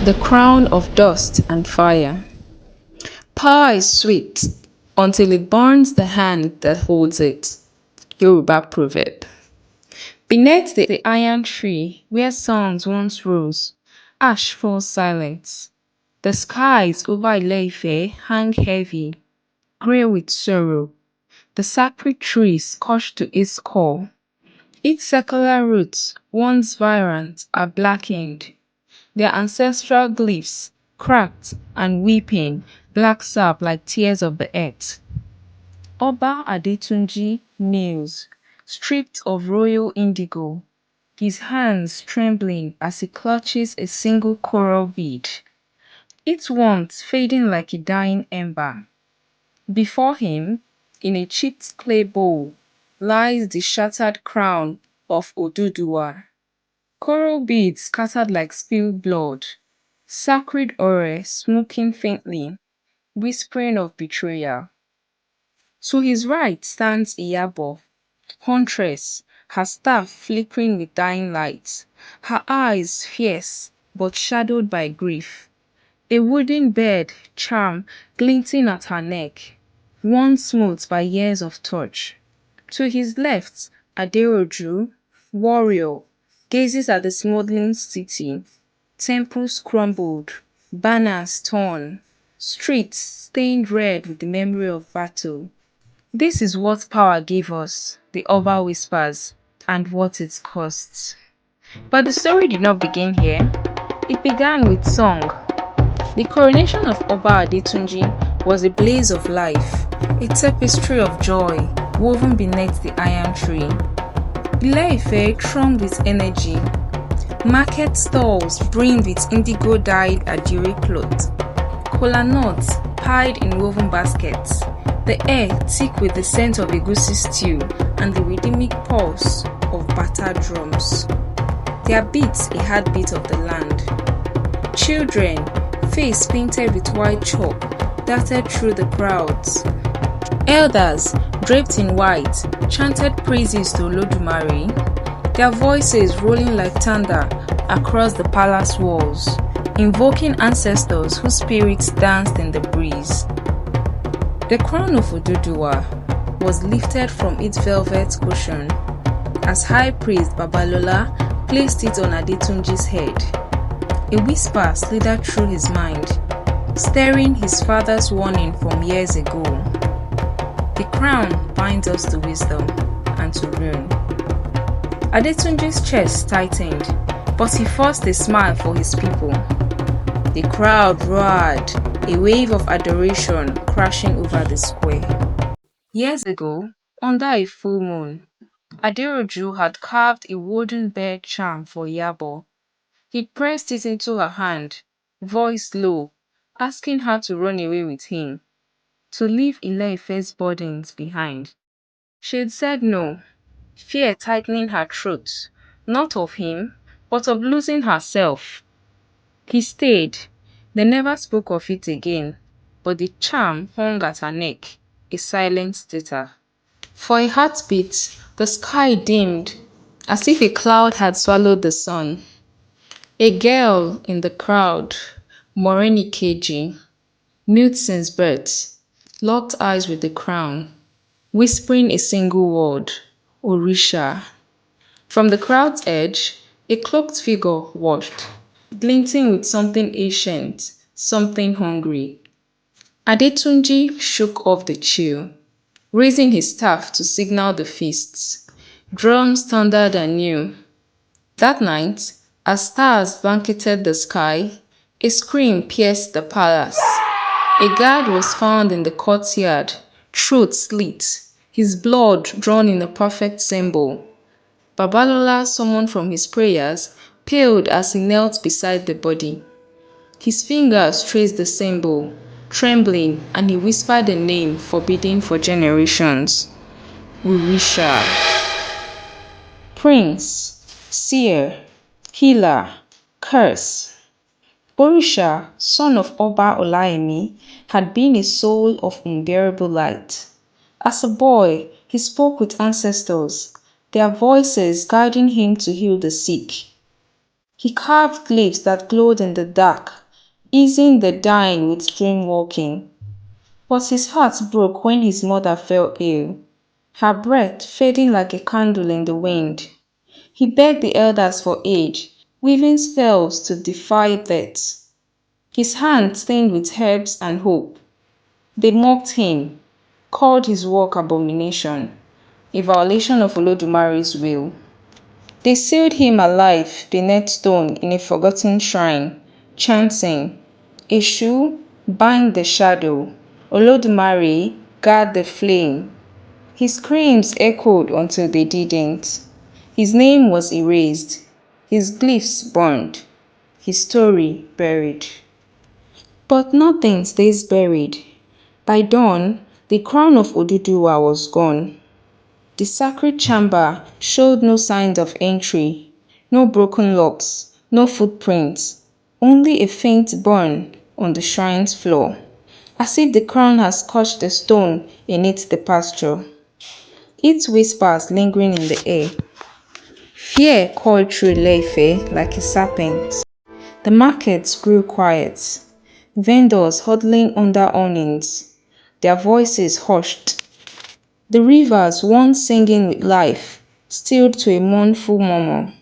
The crown of dust and fire. Power is sweet until it burns the hand that holds it. Yoruba proverb. Beneath the iron tree where suns once rose, ash falls silent. The skies over Ile-Ife hang heavy, grey with sorrow. The sacred tree is scorched to its core. Its circular roots, once vibrant, are blackened. Their ancestral glyphs, cracked and weeping, black sap like tears of the earth. Oba Adetunji kneels, stripped of royal indigo, his hands trembling as he clutches a single coral bead, its warmth fading like a dying ember. Before him, in a chipped clay bowl, lies the shattered crown of Oduduwa. Coral beads scattered like spilled blood, sacred ore smoking faintly, whispering of betrayal. To his right stands Iyabo, huntress, her staff flickering with dying light, her eyes fierce but shadowed by grief. A wooden bed charm glinting at her neck, worn smooth by years of touch. To his left, Aderoju, warrior, gazes at the smoldering city, temples crumbled, banners torn, streets stained red with the memory of battle. This is what power gave us, the Oba whispers, and what it costs. But the story did not begin here. It began with song. The coronation of Oba Adetunji was a blaze of life, a tapestry of joy woven beneath the iron tree. Ile-Ife thronged with energy. Market stalls brimmed with indigo-dyed Adire cloth. Kola nuts piled in woven baskets. The air thick with the scent of egusi stew and the rhythmic pulse of battered drums. Their beats a heartbeat of the land. Children, face painted with white chalk, darted through the crowds. Elders, draped in white, chanted praises to Olodumare, their voices rolling like thunder across the palace walls, invoking ancestors whose spirits danced in the breeze. The crown of Oduduwa was lifted from its velvet cushion as High Priest Babalola placed it on Adetunji's head. A whisper slithered through his mind, stirring his father's warning from years ago. The crown binds us to wisdom and to ruin. Adetunji's chest tightened, but he forced a smile for his people. The crowd roared, a wave of adoration crashing over the square. Years ago, under a full moon, Aderoju had carved a wooden bed charm for Yabo. He pressed it into her hand, voice low, asking her to run away with him, to leave Ile-Ife's burdens behind. She had said no, fear tightening her throat, not of him, but of losing herself. He stayed. They never spoke of it again, but the charm hung at her neck, a silent stater. For a heartbeat, the sky dimmed, as if a cloud had swallowed the sun. A girl in the crowd, Moreni Keji, mute since birth, locked eyes with the crown, whispering a single word, Orisha. From the crowd's edge, a cloaked figure watched, glinting with something ancient, something hungry. Adetunji shook off the chill, raising his staff to signal the feasts. Drums thundered anew. That night, as stars blanketed the sky, a scream pierced the palace. A guard was found in the courtyard, throat slit, his blood drawn in a perfect symbol. Babalola, summoned from his prayers, paled as he knelt beside the body. His fingers traced the symbol, trembling, and he whispered a name forbidden for generations. Urisha. Prince, seer, healer, curse. Orisha, son of Oba Olayemi, had been a soul of unbearable light. As a boy, he spoke with ancestors, their voices guiding him to heal the sick. He carved glyphs that glowed in the dark, easing the dying with dream walking. But his heart broke when his mother fell ill, her breath fading like a candle in the wind. He begged the elders for aid, weaving spells to defy death. His hands stained with herbs and hope. They mocked him, called his work abomination, a violation of Olodumare's will. They sealed him alive beneath stone in a forgotten shrine, chanting, Eshu, bind the shadow, Olodumare, guard the flame. His screams echoed until they didn't. His name was erased, his glyphs burned, his story buried. But nothing stays buried. By dawn, the crown of Oduduwa was gone. The sacred chamber showed no signs of entry, no broken locks, no footprints, only a faint burn on the shrine's floor, as if the crown has scorched the stone beneath the pasture. Its whispers lingering in the air. Fear called through Ile-Ife like a serpent. The markets grew quiet, vendors huddling under awnings, their voices hushed. The rivers, once singing with life, stilled to a mournful murmur.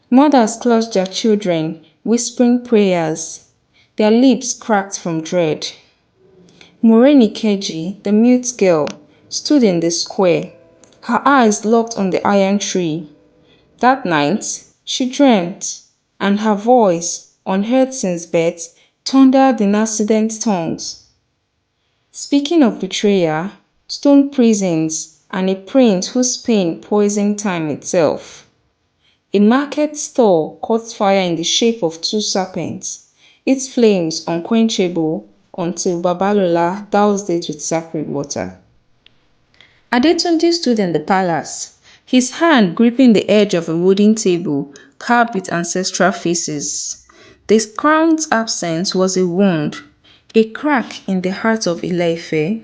Mothers clutched their children, whispering prayers, their lips cracked from dread. Morenikeji, the mute girl, stood in the square, her eyes locked on the iron tree. That night, she dreamt, and her voice, unheard since birth, thundered in accident tongues. Speaking of betrayal, stone prisons, and a prince whose pain poisoned time itself. A market stall caught fire in the shape of two serpents, its flames unquenchable until Babalola doused it with sacred water. Adetunde stood in the palace, his hand gripping the edge of a wooden table carved with ancestral faces. The crown's absence was a wound, a crack in the heart of Ile-Ife.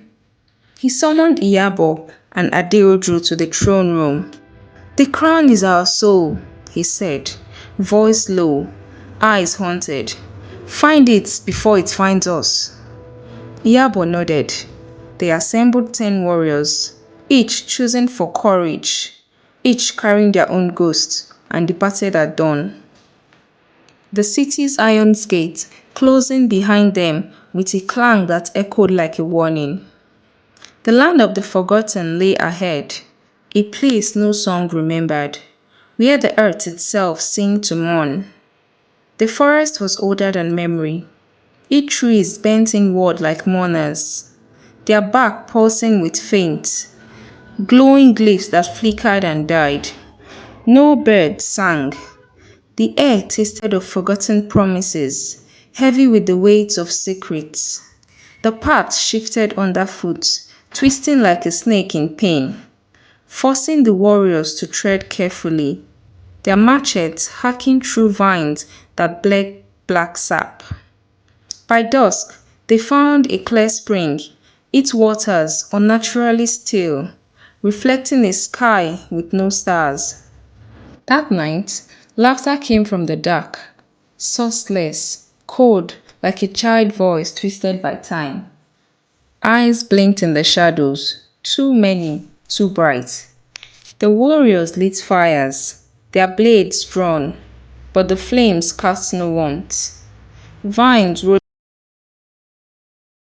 He summoned Iyabo and Adeoju to the throne room. "The crown is our soul," he said, voice low, eyes haunted. "Find it before it finds us." Iyabo nodded. They assembled 10 warriors, each chosen for courage, each carrying their own ghost, and departed at dawn. The city's iron gate closing behind them with a clang that echoed like a warning. The land of the forgotten lay ahead, a place no song remembered, where the earth itself seemed to mourn. The forest was older than memory, each trees bent inward like mourners, their bark pulsing with faint, glowing glyphs that flickered and died. No bird sang. The air tasted of forgotten promises, heavy with the weight of secrets. The path shifted underfoot, twisting like a snake in pain, forcing the warriors to tread carefully, their machetes hacking through vines that bled black sap. By dusk, they found a clear spring, its waters unnaturally still, reflecting a sky with no stars. That night, laughter came from the dark, sourceless, cold, like a child voice twisted by time. Eyes blinked in the shadows, too many, too bright. The warriors lit fires, their blades drawn, but the flames cast no warmth. Vines rose